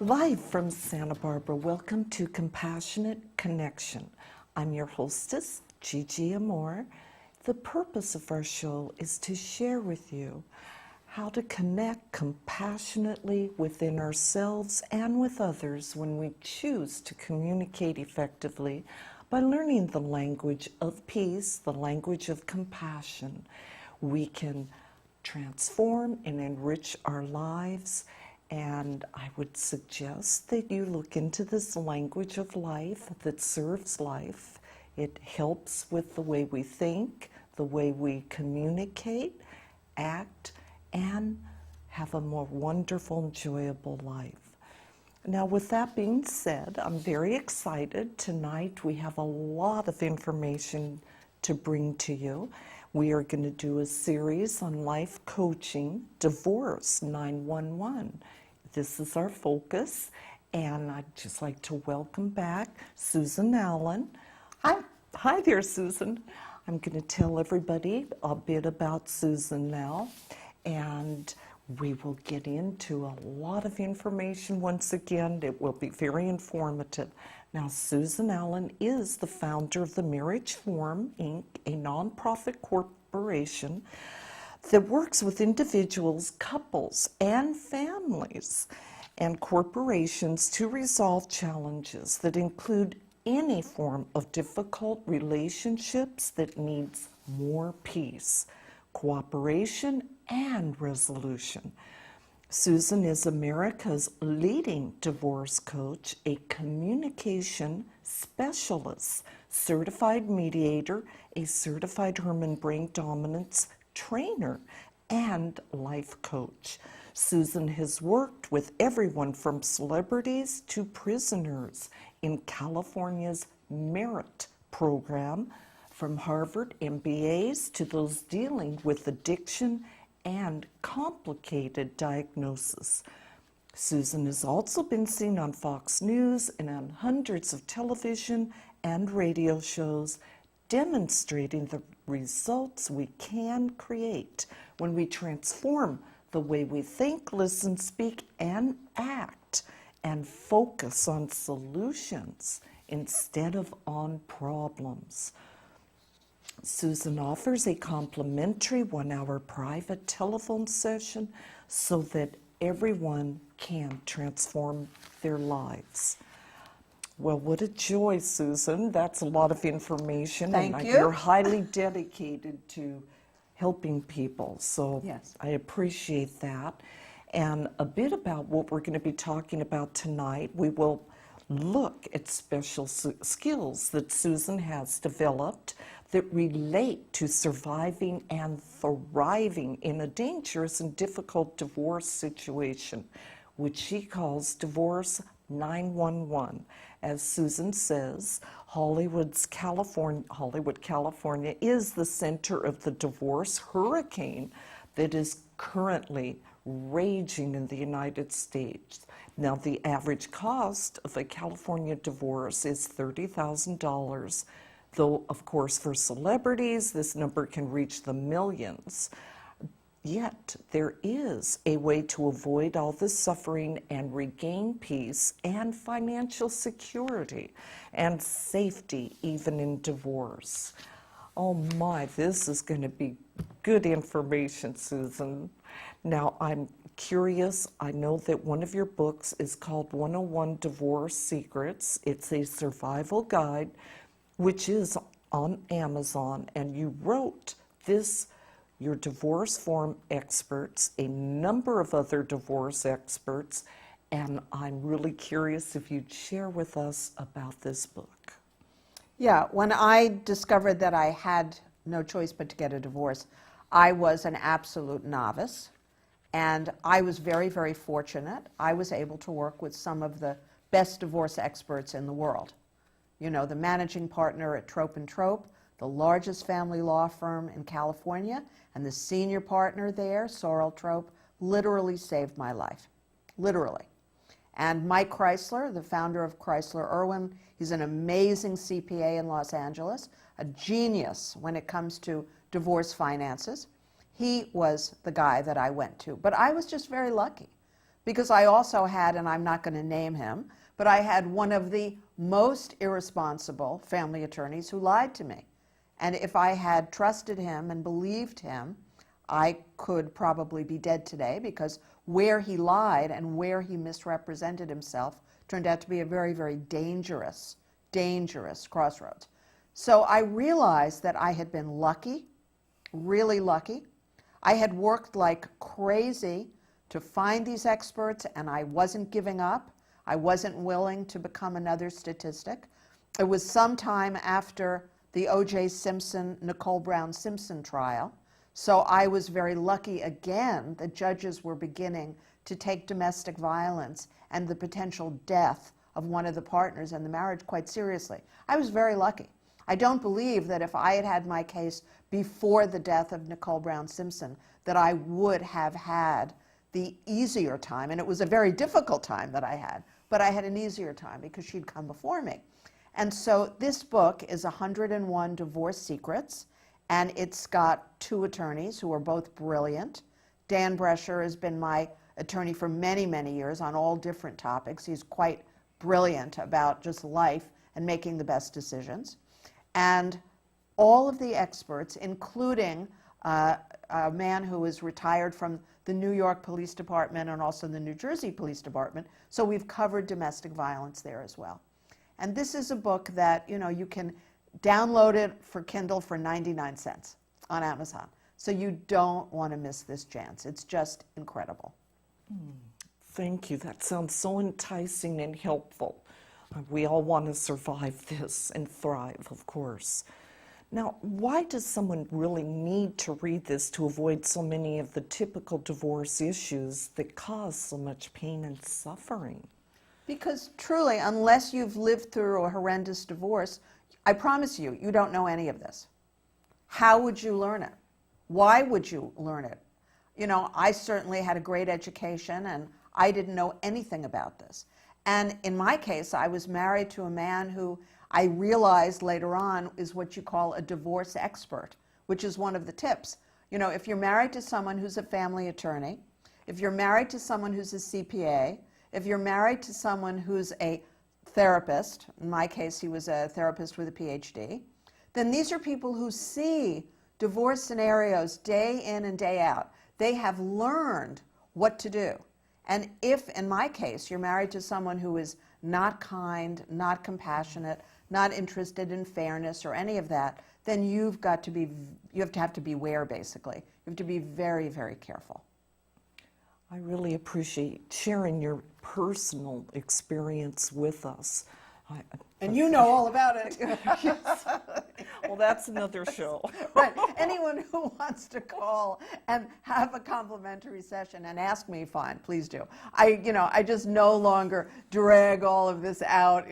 Live from Santa Barbara, welcome to Compassionate Connection. I'm your hostess, Gigi Amor. The purpose of our show is to share with you how to connect compassionately within ourselves and with others when we choose to communicate effectively by learning the language of peace, the language of compassion. We can transform and enrich our lives. And I would suggest that you look into this language of life that serves life. It helps with the way we think, the way we communicate, act, and have a more wonderful, enjoyable life. Now, with that being said, I'm very excited. Tonight we have a lot of information to bring to you. We are going to do a series on life coaching, divorce 911. This is our focus, and I'd just like to welcome back Susan Allan. Hi there, Susan. I'm going to tell everybody a bit about Susan now, and we will get into a lot of information once again. It will be very informative. Now, Susan Allan is the founder of the Marriage Forum, Inc., a nonprofit corporation that works with individuals, couples, and families and corporations to resolve challenges that include any form of difficult relationships that needs more peace, cooperation, and resolution. Susan is America's leading divorce coach, a communication specialist, certified mediator, a certified Herrmann Brain Dominance trainer, and life coach. Susan has worked with everyone from celebrities to prisoners in California's Merit program, from Harvard MBAs to those dealing with addiction and complicated diagnosis. Susan has also been seen on Fox News and on hundreds of television and radio shows, demonstrating the results we can create when we transform the way we think, listen, speak, and act, and focus on solutions instead of on problems. Susan offers a complimentary 1-hour private telephone session so that everyone can transform their lives. Well, what a joy, Susan. That's a lot of information. Thank you. You're highly dedicated to helping people, so yes. I appreciate that. And a bit about what we're going to be talking about tonight. We will look at special skills that Susan has developed that relate to surviving and thriving in a dangerous and difficult divorce situation, which she calls Divorce 911. As Susan says, Hollywood, California is the center of the divorce hurricane that is currently raging in the United States. Now, the average cost of a California divorce is $30,000, though, of course, for celebrities, this number can reach the millions. Yet, there is a way to avoid all this suffering and regain peace and financial security and safety, even in divorce. Oh my, this is going to be good information, Susan. Now, I'm curious. I know that one of your books is called 101 Divorce Secrets. It's a survival guide, which is on Amazon, and you wrote this. Your divorce forum experts, a number of other divorce experts, and I'm really curious if you'd share with us about this book. Yeah, when I discovered that I had no choice but to get a divorce, I was an absolute novice, and I was very, very fortunate. I was able to work with some of the best divorce experts in the world. You know, the managing partner at Trope & Trope, the largest family law firm in California, and the senior partner there, Sorrel Trope, literally saved my life, literally. And Mike Chrysler, the founder of Chrysler Irwin, he's an amazing CPA in Los Angeles, a genius when it comes to divorce finances. He was the guy that I went to. But I was just very lucky because I also had, and I'm not going to name him, but I had one of the most irresponsible family attorneys who lied to me. And if I had trusted him and believed him, I could probably be dead today, because where he lied and where he misrepresented himself turned out to be a very, very dangerous, dangerous crossroads. So I realized that I had been lucky, really lucky. I had worked like crazy to find these experts, and I wasn't giving up. I wasn't willing to become another statistic. It was sometime after the O.J. Simpson, Nicole Brown Simpson trial. So I was very lucky again that judges were beginning to take domestic violence and the potential death of one of the partners in the marriage quite seriously. I was very lucky. I don't believe that if I had had my case before the death of Nicole Brown Simpson, that I would have had the easier time. And it was a very difficult time that I had, but I had an easier time because she'd come before me. And so this book is 101 Divorce Secrets, and it's got two attorneys who are both brilliant. Dan Brescher has been my attorney for many, many years on all different topics. He's quite brilliant about just life and making the best decisions. And all of the experts, including a man who is retired from the New York Police Department and also the New Jersey Police Department, so we've covered domestic violence there as well. And this is a book that, you know, you can download it for Kindle for 99 cents on Amazon. So you don't want to miss this chance. It's just incredible. Thank you. That sounds so enticing and helpful. We all want to survive this and thrive, of course. Now, why does someone really need to read this to avoid so many of the typical divorce issues that cause so much pain and suffering? Because truly, unless you've lived through a horrendous divorce, I promise you, you don't know any of this. How would you learn it? Why would you learn it? You know, I certainly had a great education, and I didn't know anything about this. And in my case, I was married to a man who I realized later on is what you call a divorce expert, which is one of the tips. You know, if you're married to someone who's a family attorney, if you're married to someone who's a CPA, if you're married to someone who's a therapist, in my case he was a therapist with a PhD, then these are people who see divorce scenarios day in and day out. They have learned what to do. And if, in my case, you're married to someone who is not kind, not compassionate, not interested in fairness or any of that, then you have to beware, basically. You have to be very, very careful. I really appreciate sharing your personal experience with us. And you know all about it. Yes. Well, that's another show. Right. Anyone who wants to call and have a complimentary session and ask me, fine, please do. I just no longer drag all of this out,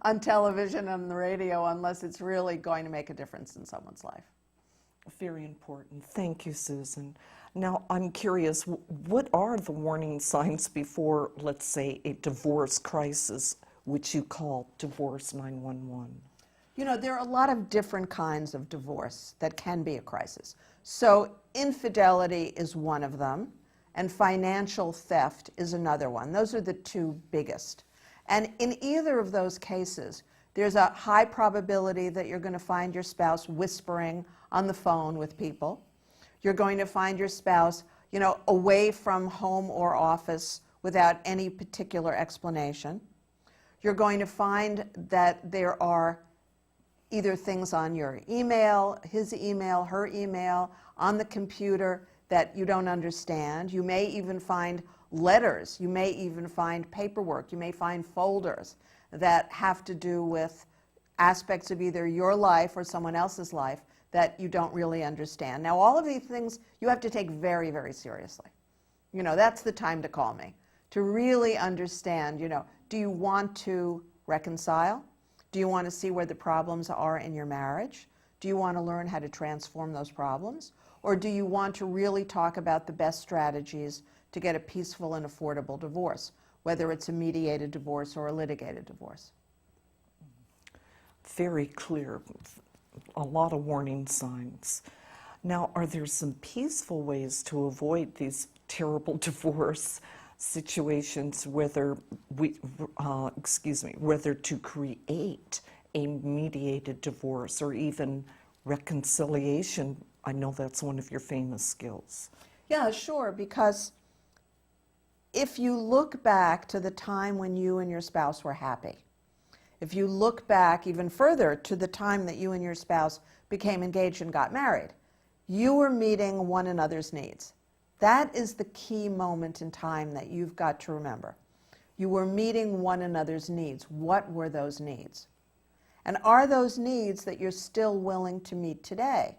on television and the radio unless it's really going to make a difference in someone's life. Very important. Thank you, Susan. Now, I'm curious, what are the warning signs before, let's say, a divorce crisis, which you call Divorce 911? There are a lot of different kinds of divorce that can be a crisis. So infidelity is one of them, and financial theft is another one. Those are the two biggest. And in either of those cases, there's a high probability that you're going to find your spouse whispering on the phone with people. You're going to find your spouse, away from home or office without any particular explanation. You're going to find that there are either things on your email, his email, her email, on the computer that you don't understand. You may even find letters. You may even find paperwork. You may find folders that have to do with aspects of either your life or someone else's life that you don't really understand. Now, all of these things you have to take very, very seriously. That's the time to call me, to really understand, do you want to reconcile? Do you want to see where the problems are in your marriage? Do you want to learn how to transform those problems? Or do you want to really talk about the best strategies to get a peaceful and affordable divorce, whether it's a mediated divorce or a litigated divorce? Very clear. A lot of warning signs. Now, are there some peaceful ways to avoid these terrible divorce situations whether whether to create a mediated divorce or even reconciliation. I know that's one of your famous skills. Yeah, sure, because if you look back to the time when you and your spouse were happy, if you look back even further to the time that you and your spouse became engaged and got married, you were meeting one another's needs. That is the key moment in time that you've got to remember. You were meeting one another's needs. What were those needs? And are those needs that you're still willing to meet today?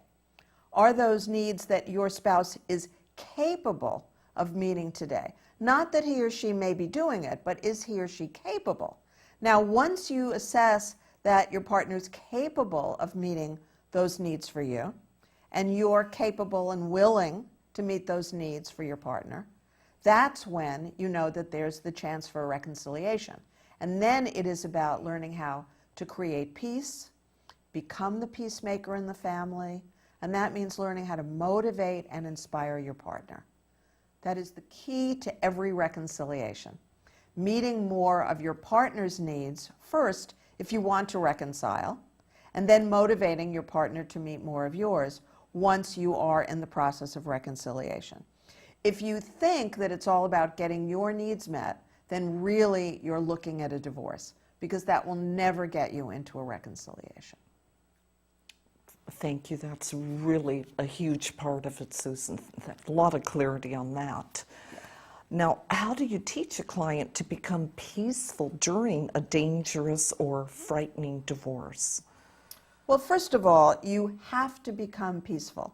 Are those needs that your spouse is capable of meeting today? Not that he or she may be doing it, but is he or she capable? Now, once you assess that your partner is capable of meeting those needs for you, and you're capable and willing to meet those needs for your partner, that's when you know that there's the chance for a reconciliation. And then it is about learning how to create peace, become the peacemaker in the family, and that means learning how to motivate and inspire your partner. That is the key to every reconciliation. Meeting more of your partner's needs first if you want to reconcile, and then motivating your partner to meet more of yours once you are in the process of reconciliation. If you think that it's all about getting your needs met, then really you're looking at a divorce, because that will never get you into a reconciliation. Thank you. That's really a huge part of it, Susan. A lot of clarity on that. Now, how do you teach a client to become peaceful during a dangerous or frightening divorce? Well, first of all, you have to become peaceful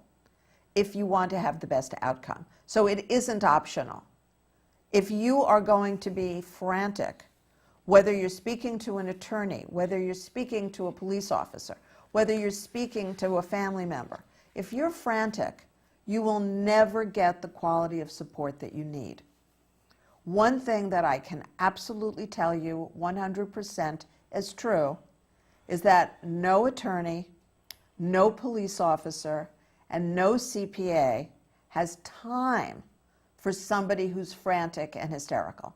if you want to have the best outcome. So it isn't optional. If you are going to be frantic, whether you're speaking to an attorney, whether you're speaking to a police officer, whether you're speaking to a family member, if you're frantic, you will never get the quality of support that you need. One thing that I can absolutely tell you 100% is true is that no attorney, no police officer, and no CPA has time for somebody who's frantic and hysterical.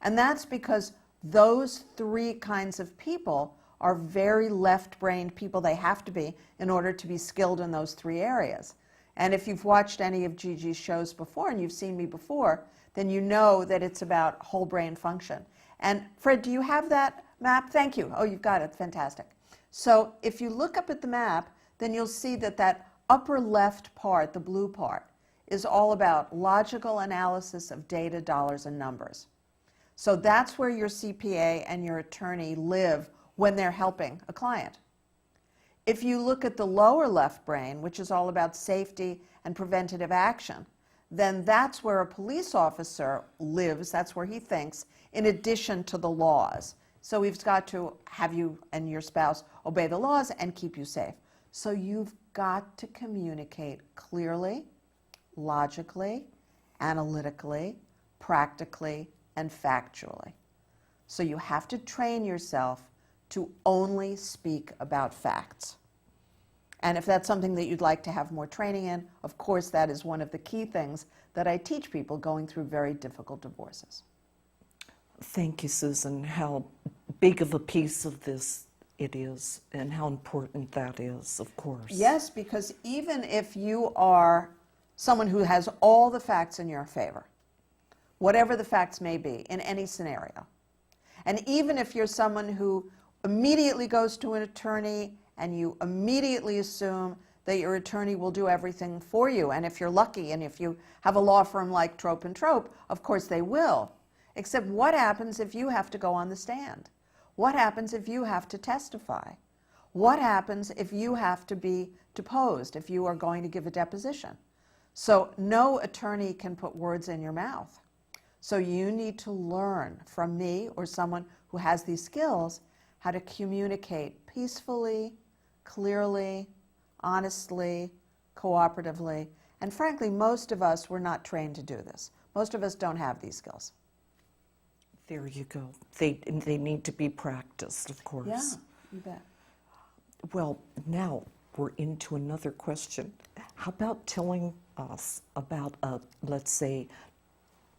And that's because those three kinds of people are very left-brained people. They have to be in order to be skilled in those three areas. And if you've watched any of Gigi's shows before and you've seen me before, then you know that it's about whole brain function. And Fred, do you have that map? Thank you. Oh, you've got it. Fantastic. So if you look up at the map, then you'll see that that upper left part, the blue part, is all about logical analysis of data, dollars, and numbers. So that's where your CPA and your attorney live when they're helping a client. If you look at the lower left brain, which is all about safety and preventative action, then that's where a police officer lives, that's where he thinks, in addition to the laws. So he's got to have you and your spouse obey the laws and keep you safe. So you've got to communicate clearly, logically, analytically, practically, and factually. So you have to train yourself to only speak about facts. And if that's something that you'd like to have more training in, of course, that is one of the key things that I teach people going through very difficult divorces. Thank you, Susan. How big of a piece of this it is and how important that is, of course. Yes, because even if you are someone who has all the facts in your favor, whatever the facts may be in any scenario, and even if you're someone who immediately goes to an attorney and you immediately assume that your attorney will do everything for you, and if you're lucky and if you have a law firm like Trope and Trope, of course they will. Except what happens if you have to go on the stand? What happens if you have to testify? What happens if you have to be deposed, if you are going to give a deposition? So no attorney can put words in your mouth. So you need to learn from me or someone who has these skills how to communicate peacefully, clearly, honestly, cooperatively. And frankly, most of us were not trained to do this. Most of us don't have these skills. There you go. They need to be practiced, of course. Yeah, you bet. Well, now we're into another question. How about telling us about a, let's say,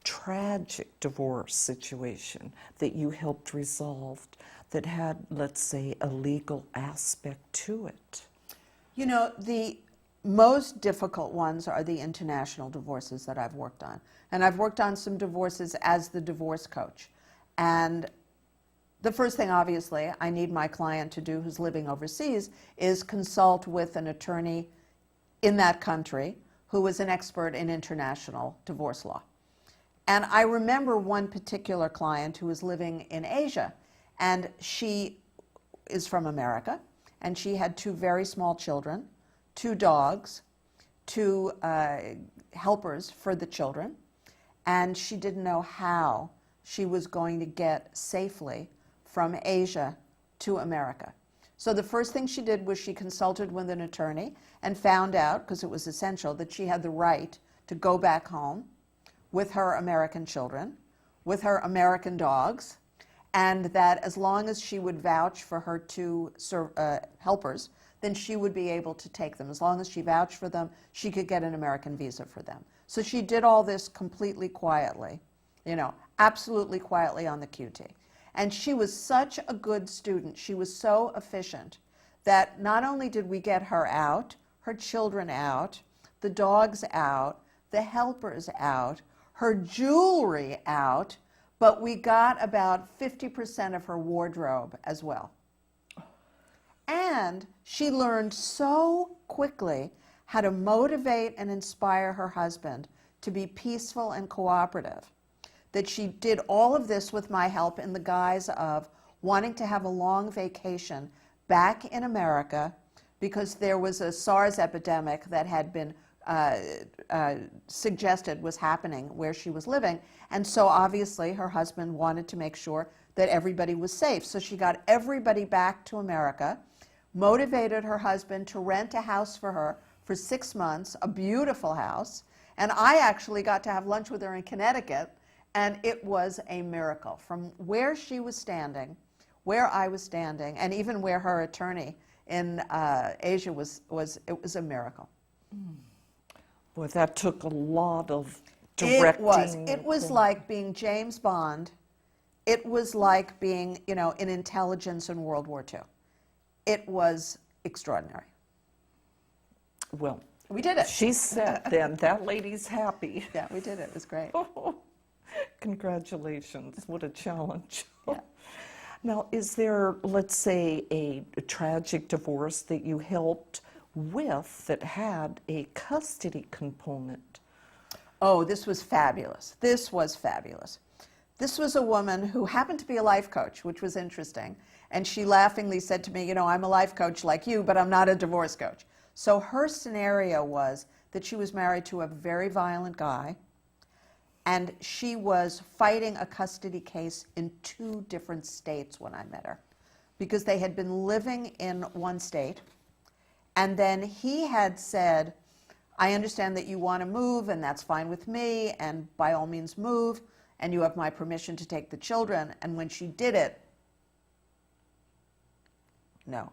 tragic divorce situation that you helped resolve that had, let's say, a legal aspect to it? You know, the most difficult ones are the international divorces that I've worked on. And I've worked on some divorces as the divorce coach. And the first thing, obviously, I need my client to do who's living overseas is consult with an attorney in that country who is an expert in international divorce law. And I remember one particular client who was living in Asia, and she is from America, and she had two very small children, two dogs, two helpers for the children, and she didn't know how she was going to get safely from Asia to America. So the first thing she did was she consulted with an attorney and found out, because it was essential, that she had the right to go back home with her American children, with her American dogs, and that as long as she would vouch for her two helpers, then she would be able to take them. As long as she vouched for them, she could get an American visa for them. So she did all this completely quietly, absolutely quietly on the QT. And she was such a good student, she was so efficient, that not only did we get her out, her children out, the dogs out, the helpers out, her jewelry out, but we got about 50% of her wardrobe as well. And she learned so quickly how to motivate and inspire her husband to be peaceful and cooperative that she did all of this with my help in the guise of wanting to have a long vacation back in America because there was a SARS epidemic that had been suggested was happening where she was living. And so obviously her husband wanted to make sure that everybody was safe. So she got everybody back to America, motivated her husband to rent a house for her for 6 months, a beautiful house. And I actually got to have lunch with her in Connecticut, and it was a miracle. From where she was standing, where I was standing, and even where her attorney in Asia was it was a miracle. Boy, that took a lot of directing. It was like being James Bond. It was like being, in intelligence in World War II. It was extraordinary. Well, we did it. She said then, that lady's happy. Yeah, we did it. It was great. Congratulations. What a challenge. Yeah. Now, is there, let's say, a tragic divorce that you helped with that had a custody component? Oh, this was fabulous. This was fabulous. This was a woman who happened to be a life coach, which was interesting. And she laughingly said to me, I'm a life coach like you, but I'm not a divorce coach. So her scenario was that she was married to a very violent guy, and she was fighting a custody case in 2 different states when I met her, because they had been living in one state. And then he had said, I understand that you want to move, and that's fine with me, and by all means move, and you have my permission to take the children. And when she did it, no.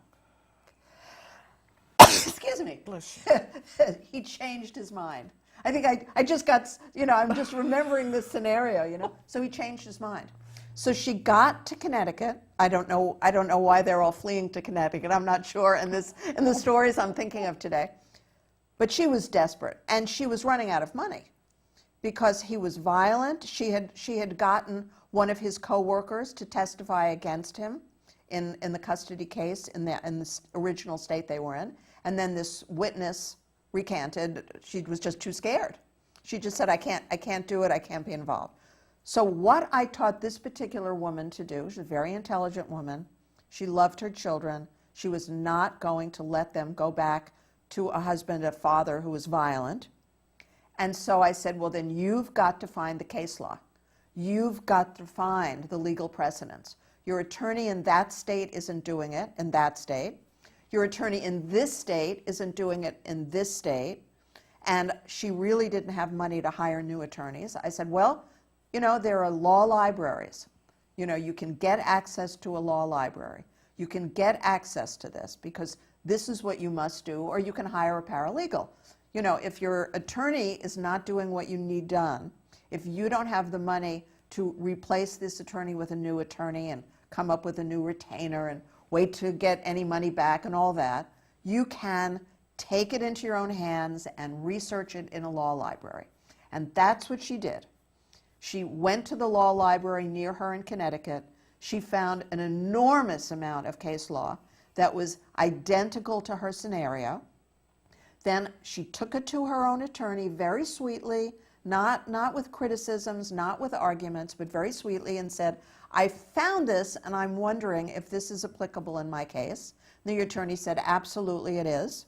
Excuse me. Bless you. He changed his mind. I think I just got, I'm just remembering this scenario, So he changed his mind. So she got to Connecticut. I don't know why they're all fleeing to Connecticut. I'm not sure in the stories I'm thinking of today. But she was desperate, and she was running out of money because he was violent. She had gotten one of his co-workers to testify against him in the custody case in the original state they were in. And then this witness recanted. She was just too scared. She just said, I can't do it. I can't be involved. So what I taught this particular woman to do, she's a very intelligent woman. She loved her children. She was not going to let them go back to a husband, a father who was violent. And so I said, well, then you've got to find the case law. You've got to find the legal precedents. Your attorney in that state isn't doing it in that state. Your attorney in this state isn't doing it in this state. And she really didn't have money to hire new attorneys. I said, well, there are law libraries. You can get access to a law library. You can get access to this because this is what you must do, or you can hire a paralegal. If your attorney is not doing what you need done, if you don't have the money to replace this attorney with a new attorney and come up with a new retainer and wait to get any money back and all that, you can take it into your own hands and research it in a law library. And that's what she did. She went to the law library near her in Connecticut. She found an enormous amount of case law that was identical to her scenario. Then she took it to her own attorney very sweetly, not with criticisms, not with arguments, but very sweetly, and said, I found this and I'm wondering if this is applicable in my case. The attorney said, absolutely it is,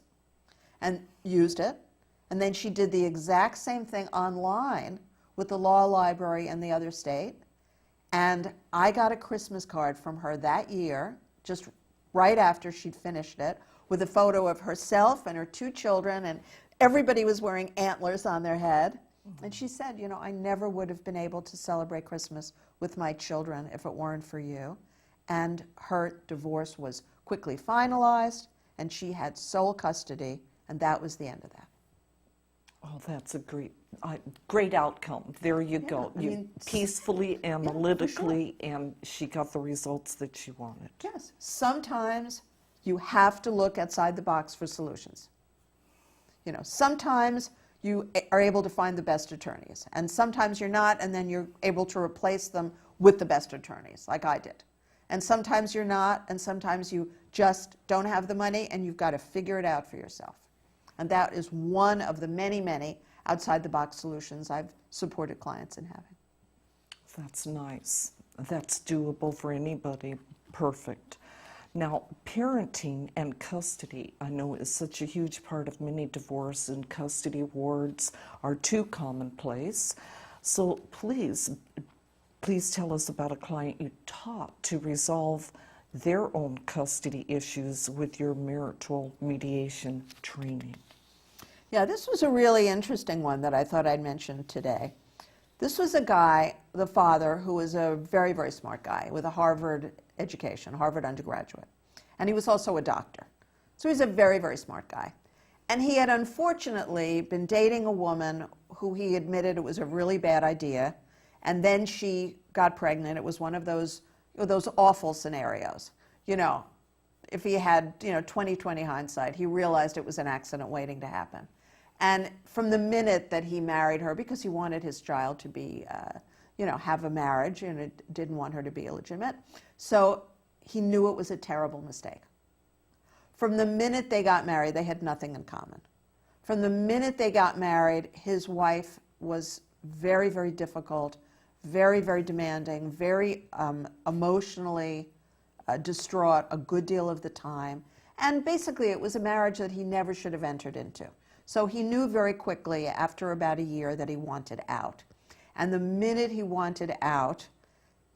and used it. And then she did the exact same thing online with the law library in the other state. And I got a Christmas card from her that year, just right after she'd finished it, with a photo of herself and her 2 children, and everybody was wearing antlers on their head. And she said, you know, I never would have been able to celebrate Christmas with my children if it weren't for you. And her divorce was quickly finalized, and she had sole custody, and that was the end of that. Oh, that's a great outcome. There you go. Peacefully, analytically, and she got the results that she wanted. Yes. Sometimes you have to look outside the box for solutions. You know, sometimes you are able to find the best attorneys, and sometimes you're not, and then you're able to replace them with the best attorneys, like I did. And sometimes you're not, and sometimes you just don't have the money, and you've got to figure it out for yourself. And that is one of the many, many outside-the-box solutions I've supported clients in having. That's nice. That's doable for anybody. Perfect. Now, parenting and custody, I know, is such a huge part of many divorce, and custody wards are too commonplace. So please tell us about a client you taught to resolve their own custody issues with your marital mediation training. Yeah, this was a really interesting one that I thought I'd mention today. This was a guy, the father, who was a very, very smart guy with a Harvard education, Harvard undergraduate. And he was also a doctor. So he's a very, very smart guy. And he had unfortunately been dating a woman who he admitted it was a really bad idea. And then she got pregnant. It was one of those awful scenarios. You know, if he had, 20/20 hindsight, he realized it was an accident waiting to happen. And from the minute that he married her, because he wanted his child to be, have a marriage, and it didn't want her to be illegitimate, so he knew it was a terrible mistake. From the minute they got married, they had nothing in common. From the minute they got married, his wife was very, very difficult, very, very demanding, very emotionally distraught a good deal of the time. And basically, it was a marriage that he never should have entered into. So he knew very quickly, after about a year, that he wanted out. And the minute he wanted out,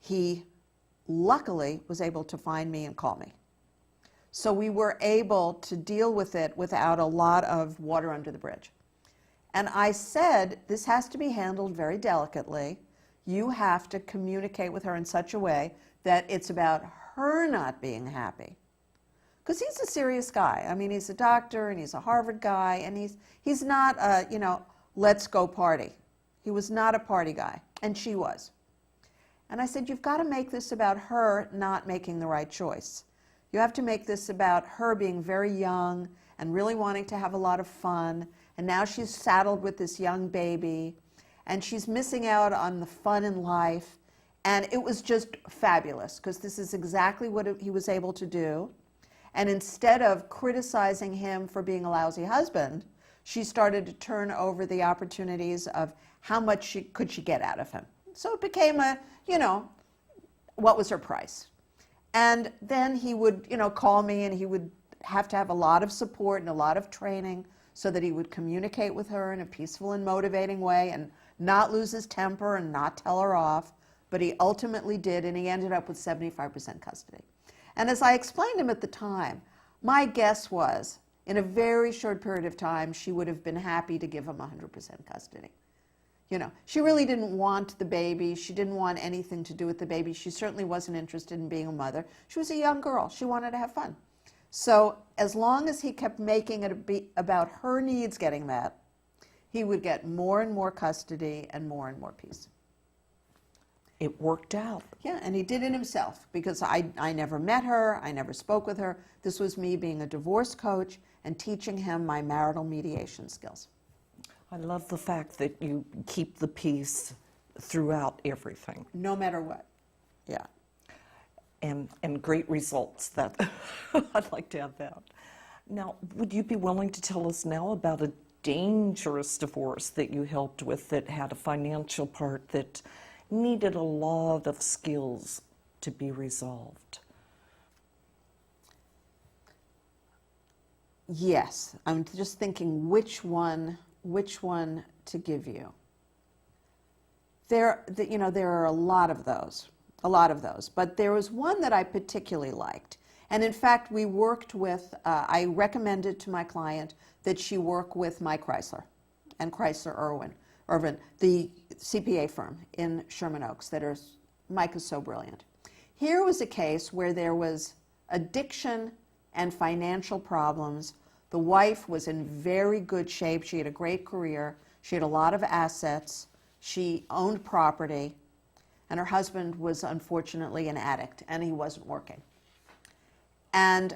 he luckily was able to find me and call me. So we were able to deal with it without a lot of water under the bridge. And I said, this has to be handled very delicately. You have to communicate with her in such a way that it's about her not being happy. Because he's a serious guy. I mean, he's a doctor, and he's a Harvard guy, and he's not a, let's go party. He was not a party guy, and she was. And I said, you've got to make this about her not making the right choice. You have to make this about her being very young and really wanting to have a lot of fun, and now she's saddled with this young baby, and she's missing out on the fun in life. And it was just fabulous, because this is exactly what he was able to do. And instead of criticizing him for being a lousy husband, she started to turn over the opportunities of how much could she get out of him. So it became a, what was her price? And then he would, call me, and he would have to have a lot of support and a lot of training so that he would communicate with her in a peaceful and motivating way and not lose his temper and not tell her off. But he ultimately did, and he ended up with 75% custody. And as I explained to him at the time, my guess was, in a very short period of time, she would have been happy to give him 100% custody. She really didn't want the baby. She didn't want anything to do with the baby. She certainly wasn't interested in being a mother. She was a young girl. She wanted to have fun. So as long as he kept making it about her needs getting met, he would get more and more custody and more peace. It worked out. Yeah, and he did it himself because I never met her, I never spoke with her. This was me being a divorce coach and teaching him my marital mediation skills. I love the fact that you keep the peace throughout everything. No matter what. Yeah. And great results. That I'd like to have that. Now, would you be willing to tell us now about a dangerous divorce that you helped with that had a financial part that needed a lot of skills to be resolved? Yes, I'm just thinking which one to give you. There are a lot of those, but there was one that I particularly liked. And in fact, we worked with, I recommended to my client that she work with Mike Chrysler and Chrysler Irvin, the CPA firm in Sherman Oaks Mike is so brilliant. Here was a case where there was addiction and financial problems. The wife was in very good shape. She had a great career. She had a lot of assets. She owned property. And her husband was unfortunately an addict, and he wasn't working. And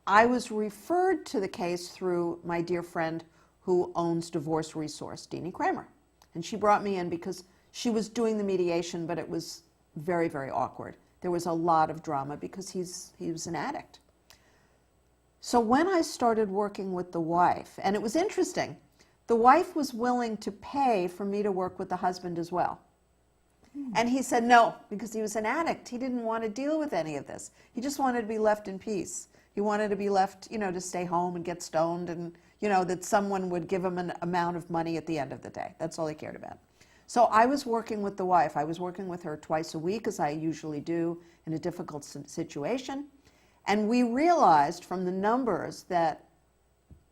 I was referred to the case through my dear friend who owns Divorce Resource, Deanie Kramer. And she brought me in because she was doing the mediation, but it was very, very awkward. There was a lot of drama because he was an addict. So when I started working with the wife, and it was interesting, the wife was willing to pay for me to work with the husband as well. And he said no, because he was an addict. He didn't want to deal with any of this. He just wanted to be left in peace. He wanted to be left, to stay home and get stoned and, that someone would give him an amount of money at the end of the day. That's all he cared about. So I was working with the wife. I was working with her twice a week, as I usually do in a difficult situation. And we realized from the numbers that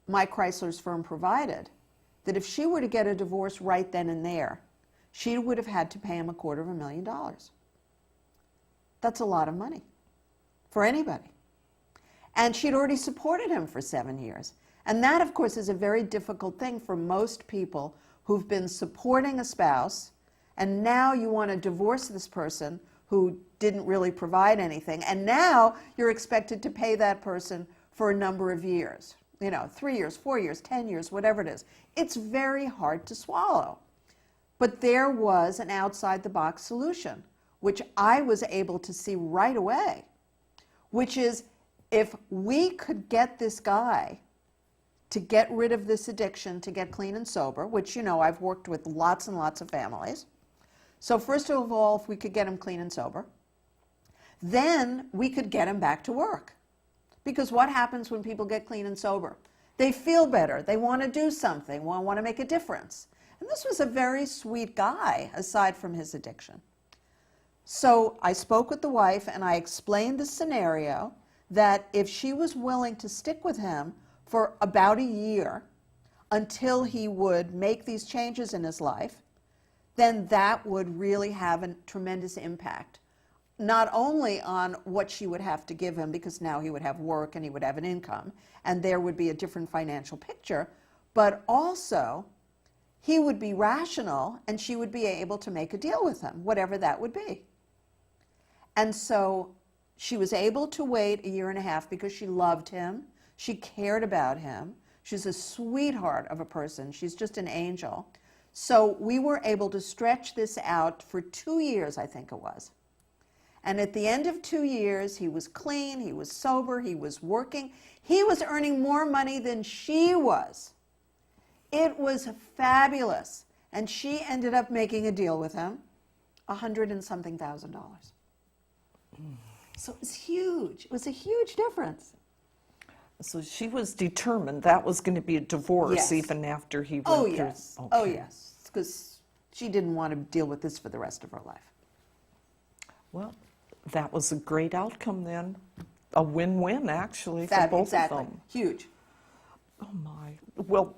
Mike Chrysler's firm provided that if she were to get a divorce right then and there, she would have had to pay him $250,000. That's a lot of money for anybody. And she'd already supported him for 7 years. And that, of course, is a very difficult thing for most people who've been supporting a spouse, and now you want to divorce this person who didn't really provide anything, and now you're expected to pay that person for a number of years, 3 years, 4 years, 10 years, whatever it is. It's very hard to swallow. But there was an outside-the-box solution, which I was able to see right away, which is if we could get this guy to get rid of this addiction, to get clean and sober, which, I've worked with lots and lots of families. So first of all, if we could get him clean and sober, then we could get him back to work. Because what happens when people get clean and sober? They feel better. They want to do something, want to make a difference. And this was a very sweet guy, aside from his addiction. So I spoke with the wife, and I explained the scenario that if she was willing to stick with him for about a year until he would make these changes in his life, then that would really have a tremendous impact, not only on what she would have to give him, because now he would have work and he would have an income, and there would be a different financial picture, but also he would be rational and she would be able to make a deal with him, whatever that would be. And so she was able to wait 1.5 years because she loved him, she cared about him, she's a sweetheart of a person, she's just an angel. So we were able to stretch this out for 2 years, I think it was. And at the end of 2 years, he was clean, he was sober, he was working. He was earning more money than she was. It was fabulous. And she ended up making a deal with him, $100,000 and something. So it was huge. It was a huge difference. So she was determined that was going to be a divorce, Yes. even after he went Oh, through. yes. Okay. Oh, yes. Because she didn't want to deal with this for the rest of her life. Well, that was a great outcome then. A win-win, actually, for both Exactly. of them. Huge. Oh, my. Well,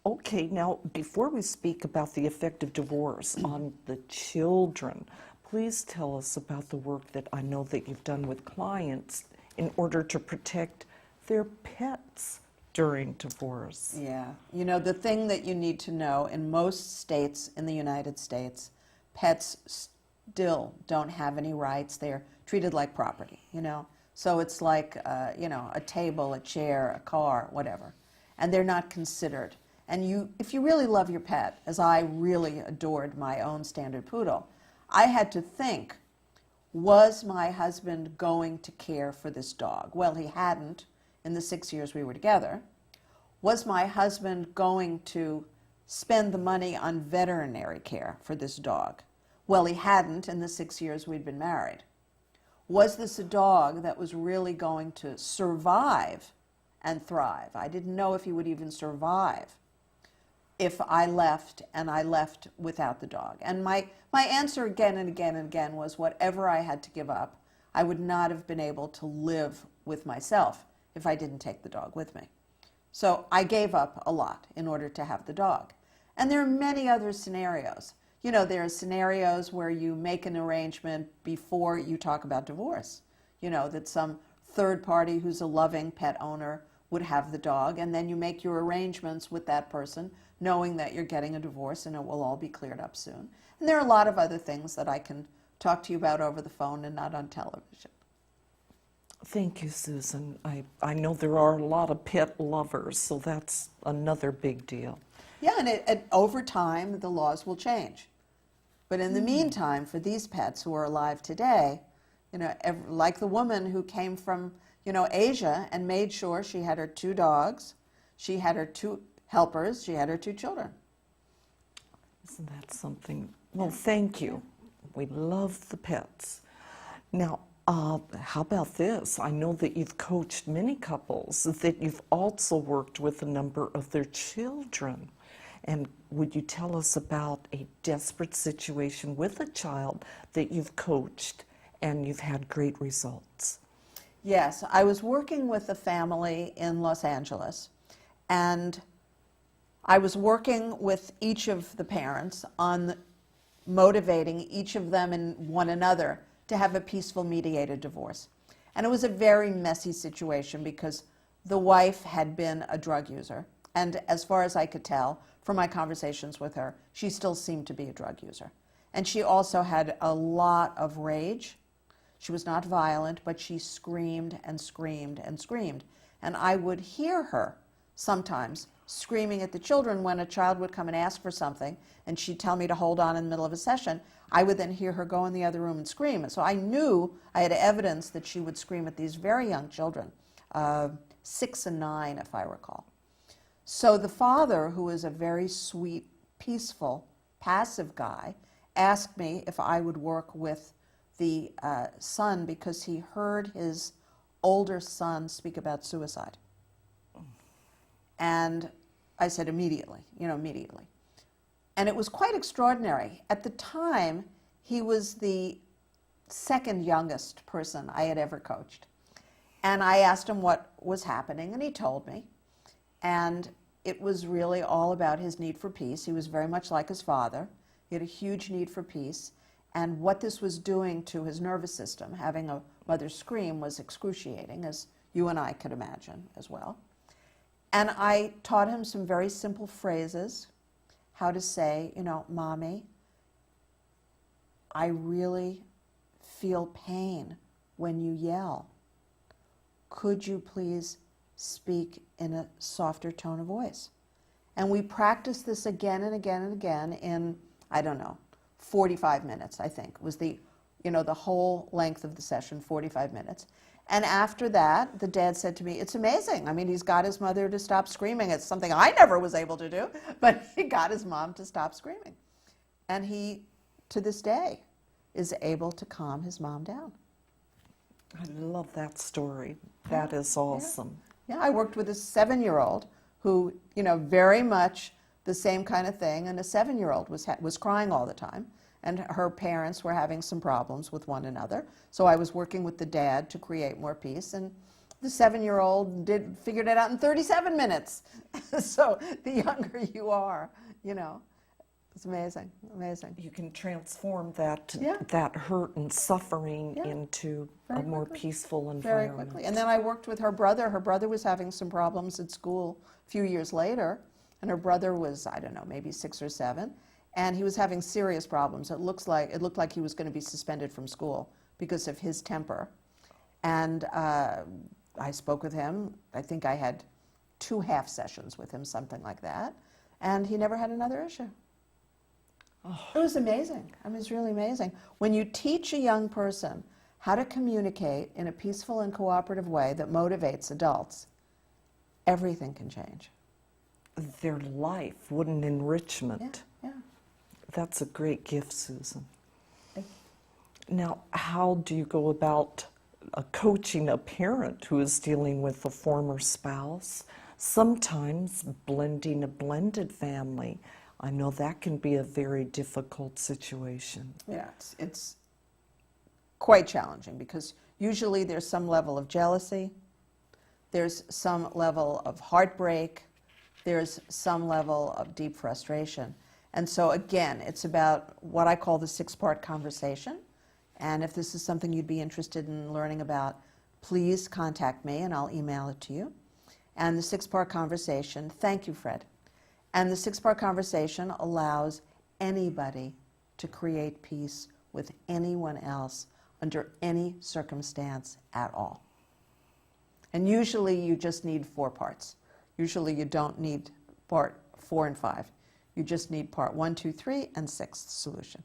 okay, now, before we speak about the effect of divorce on the children, please tell us about the work that I know that you've done with clients in order to protect their pets during divorce. Yeah. You know, the thing that you need to know, in most states in the United States, pets still don't have any rights. They're treated like property, you know. So it's like, you know, a table, a chair, a car, whatever. And they're not considered. And you, if you really love your pet, as I really adored my own standard poodle, I had to think, was my husband going to care for this dog? Well, he hadn't in the 6 years we were together. Was my husband going to spend the money on veterinary care for this dog? Well, he hadn't in the 6 years we'd been married. Was this a dog that was really going to survive and thrive? I didn't know if he would even survive if I left, and I left without the dog. And my answer again and again and again was, whatever I had to give up, I would not have been able to live with myself if I didn't take the dog with me. So I gave up a lot in order to have the dog. And there are many other scenarios. You know, there are scenarios where you make an arrangement before you talk about divorce. You know, that some third party who's a loving pet owner would have the dog, and then you make your arrangements with that person, knowing that you're getting a divorce and it will all be cleared up soon. And there are a lot of other things that I can talk to you about over the phone and not on television. Thank you, Susan. I know there are a lot of pet lovers, so that's another big deal. Yeah, and over time, the laws will change. But in the meantime, for these pets who are alive today, you know, like the woman who came from, you know, Asia and made sure she had her 2 dogs, she had her 2 helpers, she had her 2 children. Isn't that something? Well, thank you. We love the pets. Now, how about this? I know that you've coached many couples, that you've also worked with a number of their children. And would you tell us about a desperate situation with a child that you've coached and you've had great results? Yes, I was working with a family in Los Angeles, and I was working with each of the parents on motivating each of them and one another to have a peaceful mediated divorce. And it was a very messy situation because the wife had been a drug user, and as far as I could tell from my conversations with her, she still seemed to be a drug user. And she also had a lot of rage. She was not violent, but she screamed and screamed and screamed. And I would hear her sometimes screaming at the children when a child would come and ask for something, and she'd tell me to hold on in the middle of a session. I would then hear her go in the other room and scream. And so I knew I had evidence that she would scream at these very young children, 6 and 9, if I recall. So the father, who is a very sweet, peaceful, passive guy, asked me if I would work with the son because he heard his older son speak about suicide. And I said immediately, immediately. And it was quite extraordinary. At the time, he was the second youngest person I had ever coached. And I asked him what was happening, and he told me. And it was really all about his need for peace. He was very much like his father. He had a huge need for peace. And what this was doing to his nervous system, having a mother scream, was excruciating, as you and I could imagine as well. And I taught him some very simple phrases, how to say, Mommy, I really feel pain when you yell. Could you please speak in a softer tone of voice? And we practiced this again and again and again in, 45 minutes, I think, was the whole length of the session, 45 minutes. And after that, the dad said to me, it's amazing. I mean, he's got his mother to stop screaming. It's something I never was able to do, but he got his mom to stop screaming. And he, to this day, is able to calm his mom down. I love that story. That is awesome. Yeah, I worked with a 7-year-old who, very much the same kind of thing, and a 7-year-old was crying all the time, and her parents were having some problems with one another. So I was working with the dad to create more peace, and the 7-year-old figured it out in 37 minutes. So the younger you are, It's amazing, amazing. You can transform that Yeah. that hurt and suffering Yeah. into Very a more quickly. peaceful Very environment. quickly. And then I worked with her brother. Her brother was having some problems at school a few years later, and her brother was, I don't know, maybe 6 or 7, and he was having serious problems. It looked like he was going to be suspended from school because of his temper. And I spoke with him. I think I had 2 half sessions with him, something like that, and he never had another issue. It was amazing. I mean, it's really amazing. When you teach a young person how to communicate in a peaceful and cooperative way that motivates adults, everything can change. Their life, what an enrichment. Yeah. That's a great gift, Susan. Thank Now, how do you go about coaching a parent who is dealing with a former spouse? Sometimes blending a blended family. I know that can be a very difficult situation. Yeah, it's quite challenging because usually there's some level of jealousy, there's some level of heartbreak, there's some level of deep frustration. And so again, it's about what I call the 6-part conversation. And if this is something you'd be interested in learning about, please contact me and I'll email it to you. And the 6-part conversation, thank you, Fred. And the 6-part conversation allows anybody to create peace with anyone else under any circumstance at all. And usually you just need 4 parts. Usually you don't need part 4 and 5. You just need part 1, 2, 3, and 6, solution.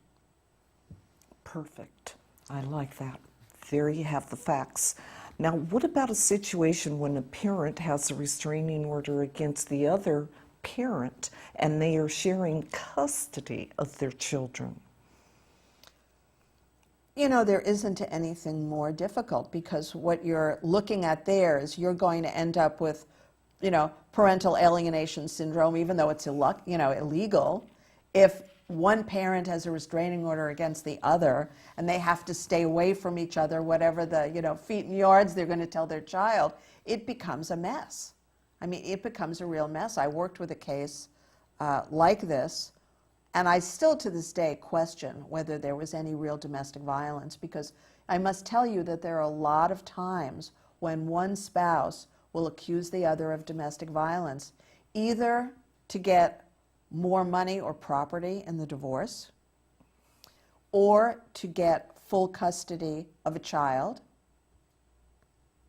Perfect. I like that. There you have the facts. Now, what about a situation when a parent has a restraining order against the other parent and they are sharing custody of their children? You know, there isn't anything more difficult because what you're looking at there is you're going to end up with, you know, parental alienation syndrome, even though it's illegal. If one parent has a restraining order against the other and they have to stay away from each other, whatever the, feet and yards they're going to tell their child, it becomes a mess. I mean, it becomes a real mess. I worked with a case like this, and I still to this day question whether there was any real domestic violence, because I must tell you that there are a lot of times when one spouse will accuse the other of domestic violence, either to get more money or property in the divorce, or to get full custody of a child.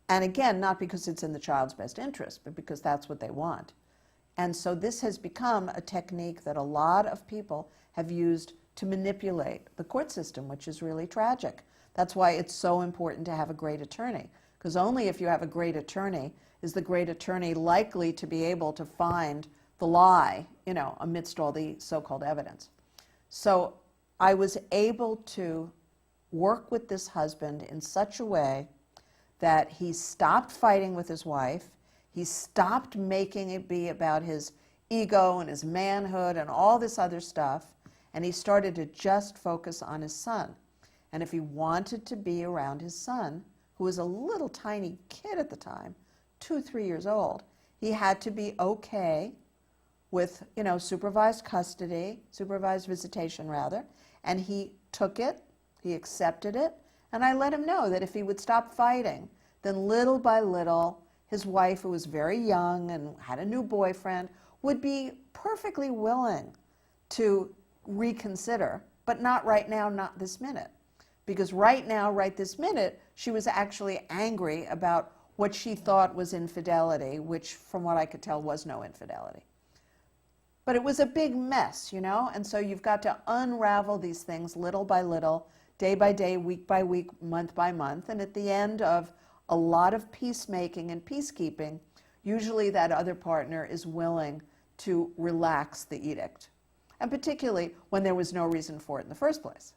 And again, not because it's in the child's best interest, but because that's what they want. And so this has become a technique that a lot of people have used to manipulate the court system, which is really tragic. That's why it's so important to have a great attorney, because only if you have a great attorney is the great attorney likely to be able to find the lie, amidst all the so-called evidence. So I was able to work with this husband in such a way that he stopped fighting with his wife, he stopped making it be about his ego and his manhood and all this other stuff, and he started to just focus on his son. And if he wanted to be around his son, who was a little tiny kid at the time, 2, 3 years old, he had to be okay with, supervised visitation rather, and he took it, he accepted it, and I let him know that if he would stop fighting, then little by little, his wife, who was very young and had a new boyfriend, would be perfectly willing to reconsider, but not right now, not this minute. Because right now, right this minute, she was actually angry about what she thought was infidelity, which from what I could tell was no infidelity. But it was a big mess, and so you've got to unravel these things little by little, day by day, week by week, month by month, and at the end of a lot of peacemaking and peacekeeping, usually that other partner is willing to relax the edict, and particularly when there was no reason for it in the first place.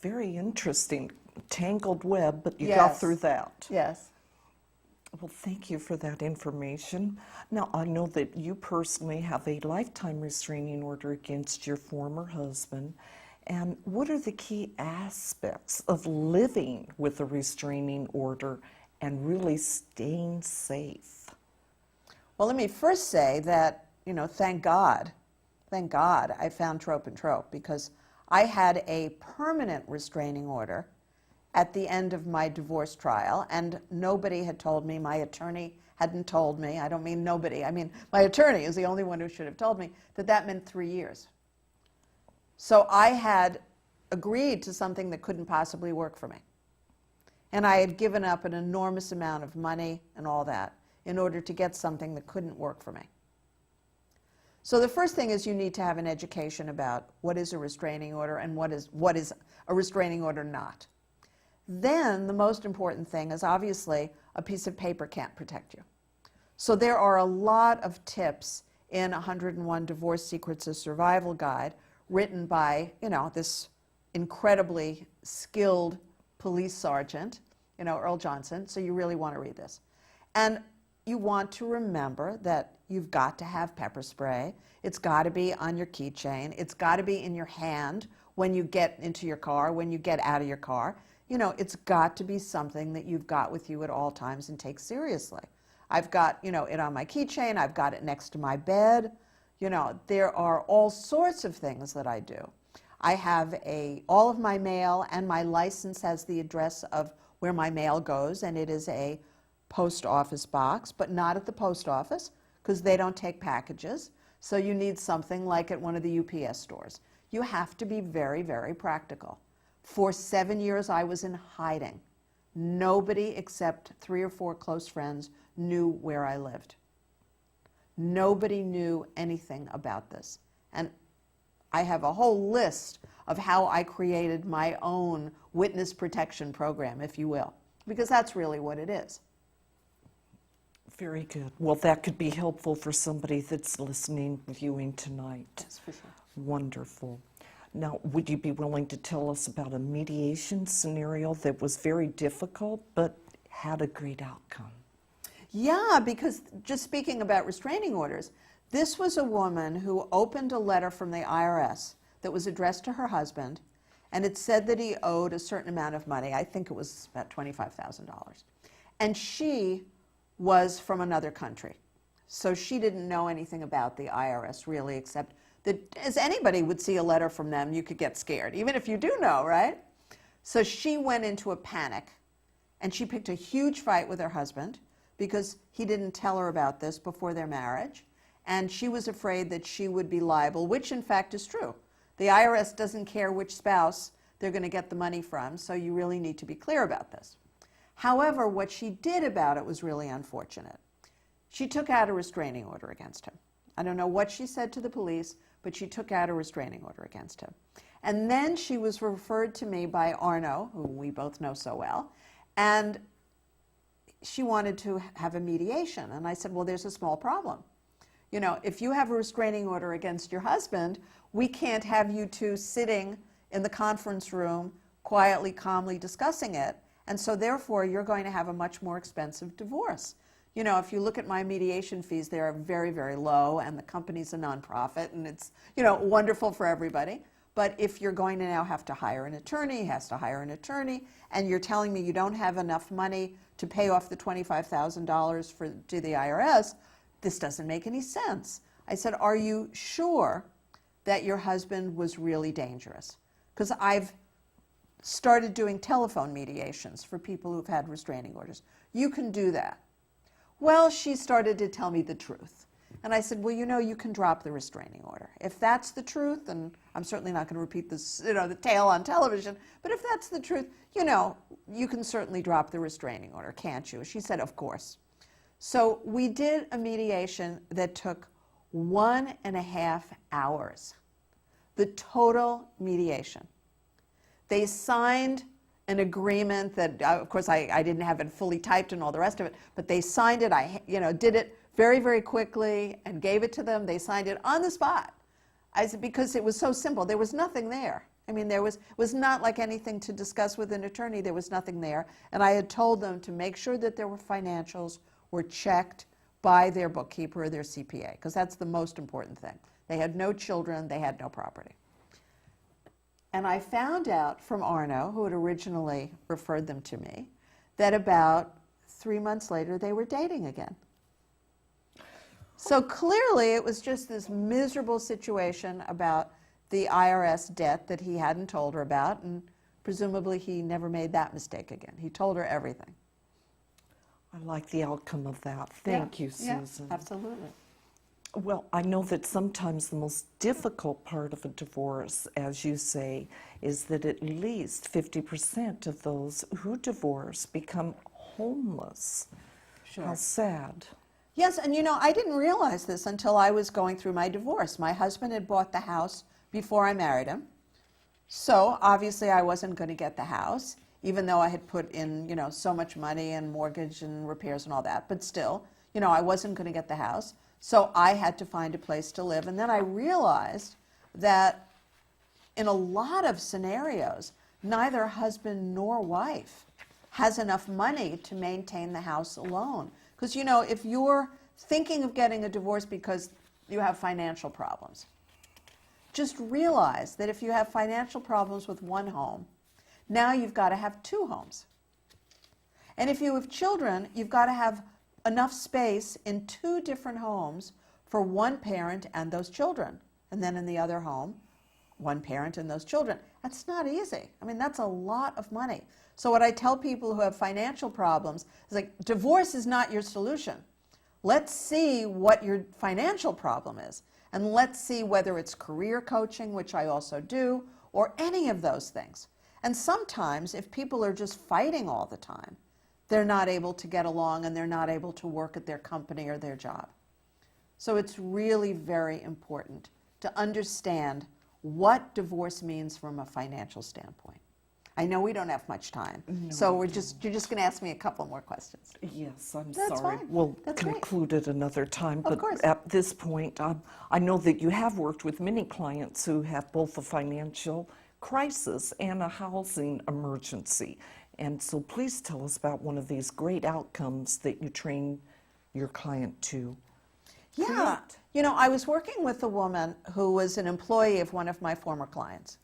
Very interesting. Tangled web, but you got Yes. through that. Yes. Well, thank you for that information. Now, I know that you personally have a lifetime restraining order against your former husband. And what are the key aspects of living with a restraining order and really staying safe? Well, let me first say that, thank God thank God, I found trope and trope, because I had a permanent restraining order at the end of my divorce trial, and nobody had told me, my attorney hadn't told me, I don't mean nobody, I mean my attorney is the only one who should have told me, that that meant 3 years. So I had agreed to something that couldn't possibly work for me. And I had given up an enormous amount of money and all that in order to get something that couldn't work for me. So the first thing is you need to have an education about what is a restraining order and what is a restraining order not. Then the most important thing is, obviously, a piece of paper can't protect you. So there are a lot of tips in 101 Divorce Secrets of Survival Guide, written by, this incredibly skilled police sergeant, Earl Johnson. So you really want to read this. And you want to remember that you've got to have pepper spray. It's got to be on your keychain. It's got to be in your hand when you get into your car, when you get out of your car. It's got to be something that you've got with you at all times and take seriously. I've got, it on my keychain. I've got it next to my bed. There are all sorts of things that I do. I have all of my mail, and my license has the address of where my mail goes, and it is a post office box, but not at the post office, because they don't take packages. So you need something like at one of the UPS stores. You have to be very, very practical. For 7 years, I was in hiding. Nobody except 3 or 4 close friends knew where I lived. Nobody knew anything about this. And I have a whole list of how I created my own witness protection program, if you will, because that's really what it is. Very good. Well, that could be helpful for somebody that's listening, viewing tonight. Yes, for sure. Wonderful. Now, would you be willing to tell us about a mediation scenario that was very difficult but had a great outcome? Yeah, because just speaking about restraining orders, this was a woman who opened a letter from the IRS that was addressed to her husband, and it said that he owed a certain amount of money. I think it was about $25,000. And she was from another country. So she didn't know anything about the IRS really, except that as anybody would see a letter from them, you could get scared, even if you do know, right? So she went into a panic, and she picked a huge fight with her husband because he didn't tell her about this before their marriage, and she was afraid that she would be liable, which in fact is true. The IRS doesn't care which spouse they're going to get the money from, so you really need to be clear about this. However, what she did about it was really unfortunate. She took out a restraining order against him. I don't know what she said to the police, but she took out a restraining order against him. And then she was referred to me by Arno, who we both know so well, and she wanted to have a mediation. And I said, well, there's a small problem. If you have a restraining order against your husband, we can't have you two sitting in the conference room quietly, calmly discussing it. And so therefore, you're going to have a much more expensive divorce. If you look at my mediation fees, they are very, very low, and the company's a nonprofit, and it's, wonderful for everybody. But if you're going to now have to hire an attorney, he has to hire an attorney, and you're telling me you don't have enough money to pay off the $25,000 to the IRS, this doesn't make any sense. I said, are you sure that your husband was really dangerous? Because I've started doing telephone mediations for people who've had restraining orders. You can do that. Well, she started to tell me the truth. And I said, well, you can drop the restraining order. If that's the truth, and I'm certainly not going to repeat this, the tale on television, but if that's the truth, you can certainly drop the restraining order, can't you? She said, of course. So we did a mediation that took 1.5 hours, the total mediation. They signed an agreement that, of course, I didn't have it fully typed and all the rest of it, but they signed it. I, did it very, very quickly and gave it to them. They signed it on the spot. I said, because it was so simple. There was nothing there. I mean, it was not like anything to discuss with an attorney. There was nothing there. And I had told them to make sure that their financials were checked by their bookkeeper or their CPA, because that's the most important thing. They had no children. They had no property. And I found out from Arno, who had originally referred them to me, that about 3 months later they were dating again. So clearly it was just this miserable situation about the IRS debt that he hadn't told her about, and presumably he never made that mistake again. He told her everything. I like the outcome of that. Thank you, Yeah, Susan. absolutely. Well, I know that sometimes the most difficult part of a divorce, as you say, is that at least 50% of those who divorce become homeless. Sure. How sad. Yes, and I didn't realize this until I was going through my divorce. My husband had bought the house before I married him. So obviously I wasn't going to get the house, even though I had put in, so much money and mortgage and repairs and all that. But still, I wasn't going to get the house. So I had to find a place to live. And then I realized that in a lot of scenarios, neither husband nor wife has enough money to maintain the house alone. Because, if you're thinking of getting a divorce because you have financial problems, just realize that if you have financial problems with one home, now you've got to have two homes. And if you have children, you've got to have enough space in two different homes for one parent and those children. And then in the other home, one parent and those children. That's not easy. I mean, that's a lot of money. So what I tell people who have financial problems is like, divorce is not your solution. Let's see what your financial problem is. And let's see whether it's career coaching, which I also do, or any of those things. And sometimes if people are just fighting all the time, they're not able to get along and they're not able to work at their company or their job. So it's really very important to understand what divorce means from a financial standpoint. I know we don't have much time, so you're just going to ask me a couple more questions. Yes, I'm That's sorry. fine. We'll That's conclude at another time. Of But course. at this point, I know that you have worked with many clients who have both a financial crisis and a housing emergency. And so please tell us about one of these great outcomes that you train your client to. Yeah. I was working with a woman who was an employee of one of my former clients.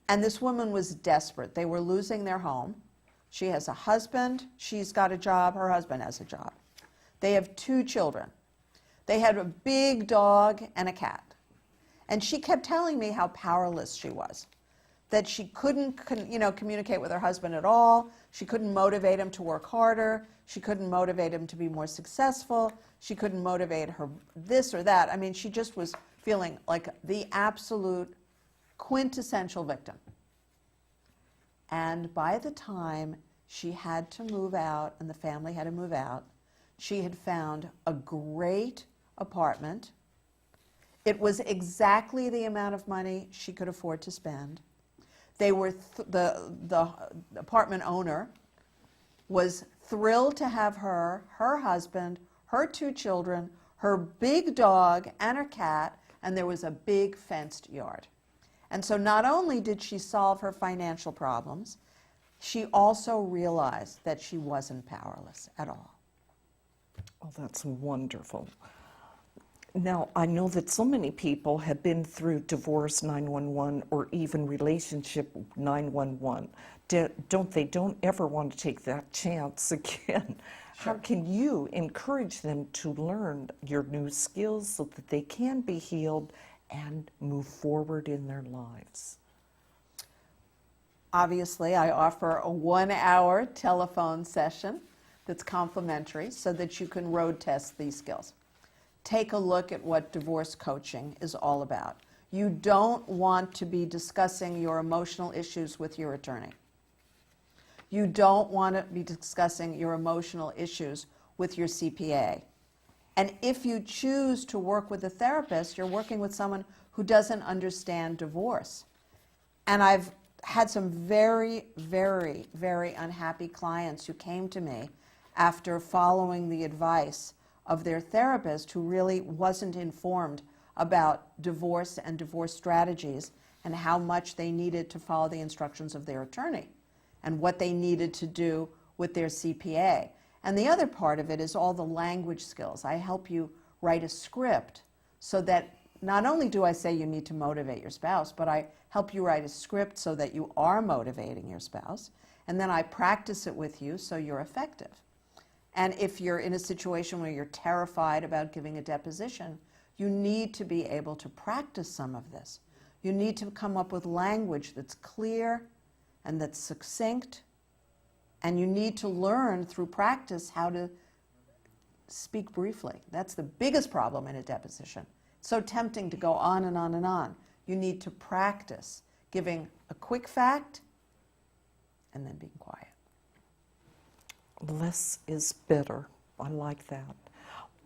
And this woman was desperate. They were losing their home. She has a husband. She's got a job. Her husband has a job. They have two children. They had a big dog and a cat. And she kept telling me how powerless she was, that she couldn't communicate with her husband at all. She couldn't motivate him to work harder. She couldn't motivate him to be more successful. She couldn't motivate her this or that. I mean, she just was feeling like the absolute quintessential victim. And by the time she had to move out and the family had to move out, she had found a great apartment. It was exactly the amount of money she could afford to spend. They were the apartment owner was thrilled to have her husband, her two children, her big dog and her cat, and there was a big fenced yard. And so not only did she solve her financial problems, she also realized that she wasn't powerless at all. Oh, that's wonderful. Now, I know that so many people have been through divorce 911 or even relationship 911. Don't they? Don't ever want to take that chance again. Sure. How can you encourage them to learn your new skills so that they can be healed and move forward in their lives? Obviously, I offer a 1-hour telephone session that's complimentary so that you can road test these skills. Take a look at what divorce coaching is all about. You don't want to be discussing your emotional issues with your attorney. You don't want to be discussing your emotional issues with your CPA. And if you choose to work with a therapist, you're working with someone who doesn't understand divorce. And I've had some very, very, very unhappy clients who came to me after following the advice of their therapist who really wasn't informed about divorce and divorce strategies and how much they needed to follow the instructions of their attorney and what they needed to do with their CPA. And the other part of it is all the language skills. I help you write a script so that not only do I say you need to motivate your spouse, but I help you write a script so that you are motivating your spouse. And then I practice it with you so you're effective. And if you're in a situation where you're terrified about giving a deposition, you need to be able to practice some of this. You need to come up with language that's clear and that's succinct, and you need to learn through practice how to speak briefly. That's the biggest problem in a deposition. It's so tempting to go on and on and on. You need to practice giving a quick fact and then being quiet. Less is better. I like that.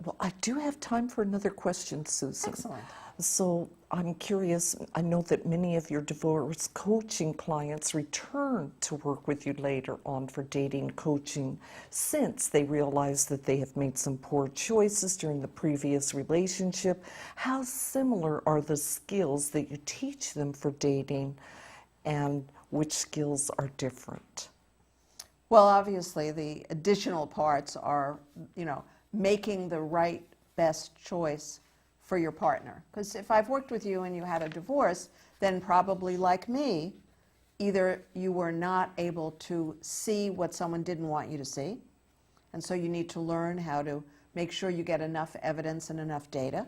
Well, I do have time for another question, Susan. Excellent. So I'm curious, I know that many of your divorce coaching clients return to work with you later on for dating coaching since they realize that they have made some poor choices during the previous relationship. How similar are the skills that you teach them for dating, and which skills are different? Well, obviously, the additional parts are, making the right, best choice for your partner. Because if I've worked with you and you had a divorce, then probably like me, either you were not able to see what someone didn't want you to see, and so you need to learn how to make sure you get enough evidence and enough data,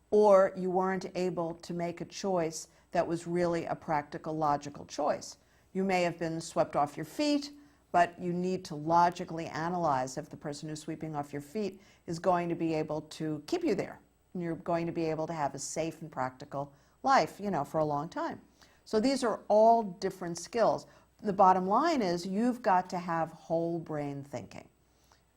or you weren't able to make a choice that was really a practical, logical choice. You may have been swept off your feet, but you need to logically analyze if the person who's sweeping off your feet is going to be able to keep you there. And you're going to be able to have a safe and practical life, for a long time. So these are all different skills. The bottom line is you've got to have whole brain thinking.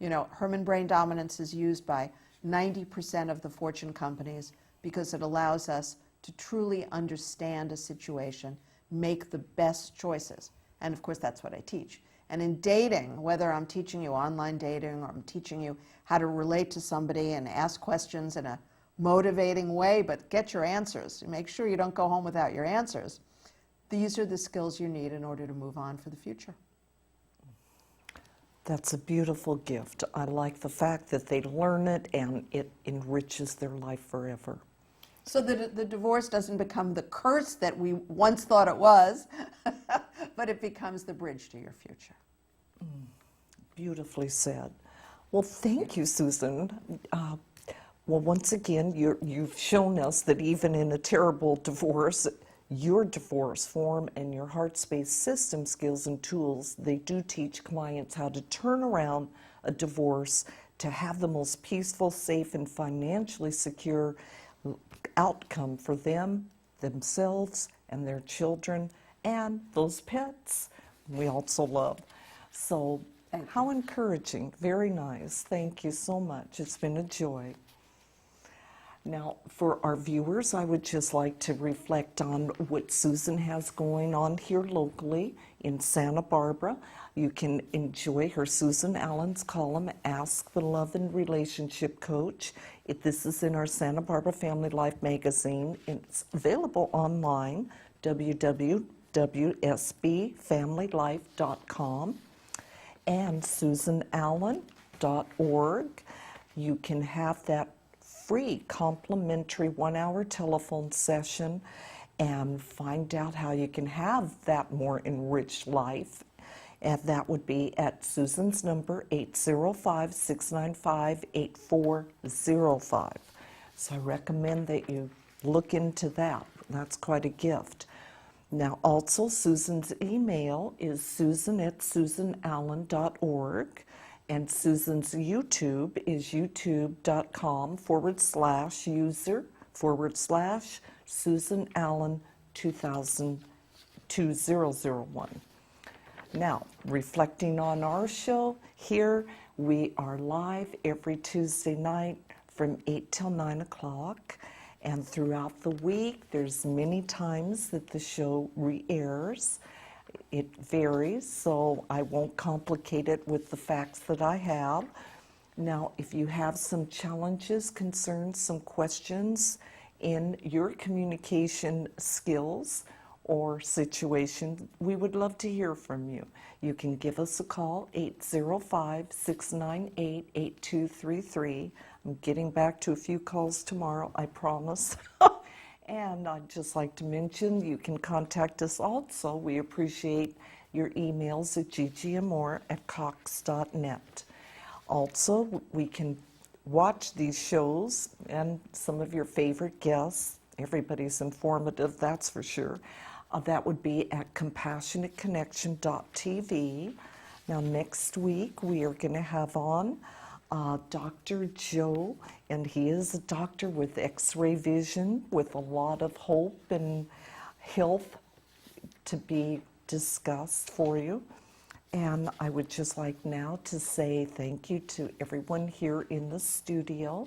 Herrmann Brain Dominance is used by 90% of the Fortune companies because it allows us to truly understand a situation, make the best choices. And of course, that's what I teach. And in dating, whether I'm teaching you online dating or I'm teaching you how to relate to somebody and ask questions in a motivating way, but get your answers. Make sure you don't go home without your answers. These are the skills you need in order to move on for the future. That's a beautiful gift. I like the fact that they learn it and it enriches their life forever. So that the divorce doesn't become the curse that we once thought it was, but it becomes the bridge to your future. Beautifully said. Well, thank you, Susan. Well, once again, you've shown us that even in a terrible divorce, your divorce form and your Heartspace system skills and tools, they do teach clients how to turn around a divorce to have the most peaceful, safe, and financially secure outcome for them, themselves, and their children, and those pets we also love. So how encouraging. Very nice. Thank you so much. It's been a joy. Now, for our viewers, I would just like to reflect on what Susan has going on here locally in Santa Barbara. You can enjoy her Susan Allan's column, Ask the Love and Relationship Coach. This is in our Santa Barbara Family Life magazine. It's available online, www.sbfamilylife.com, and susanallan.org. You can have that free complimentary 1-hour telephone session and find out how you can have that more enriched life. And that would be at Susan's number, 805-695-8405. So I recommend that you look into that. That's quite a gift. Now also, Susan's email is susan@susanallan.org. And Susan's YouTube is youtube.com/user/Susan Allan 2001. Now, reflecting on our show, here we are live every Tuesday night from 8 till 9 o'clock. And throughout the week, there's many times that the show re-airs. It varies, so I won't complicate it with the facts that I have. Now, if you have some challenges, concerns, some questions in your communication skills or situation, we would love to hear from you. You can give us a call, 805-698-8233. I'm getting back to a few calls tomorrow, I promise. And I'd just like to mention you can contact us also. We appreciate your emails at ggmore@cox.net. Also, we can watch these shows and some of your favorite guests. Everybody's informative, that's for sure. That would be at compassionateconnection.tv. Now, next week, we are going to have on Dr. Joe, and he is a doctor with X-ray vision with a lot of hope and health to be discussed for you. And I would just like now to say thank you to everyone here in the studio.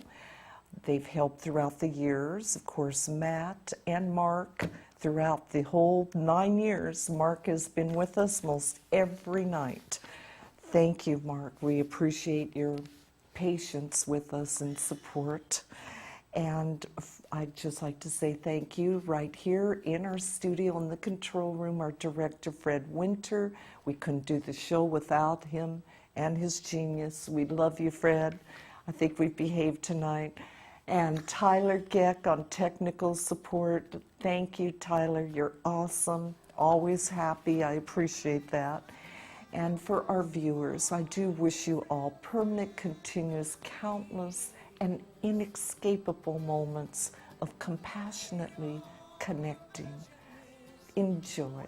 They've helped throughout the years. Of course, Matt and Mark, throughout the whole 9 years. Mark has been with us most every night. Thank you, Mark. We appreciate your patience with us and support. And I'd just like to say thank you right here in our studio in the control room, our director, Fred Winter. We couldn't do the show without him and his genius. We love you, Fred. I think we've behaved tonight. And Tyler Geck on technical support. Thank you, Tyler. You're awesome. Always happy. I appreciate that. And for our viewers, I do wish you all permanent, continuous, countless, and inescapable moments of compassionately connecting. Enjoy.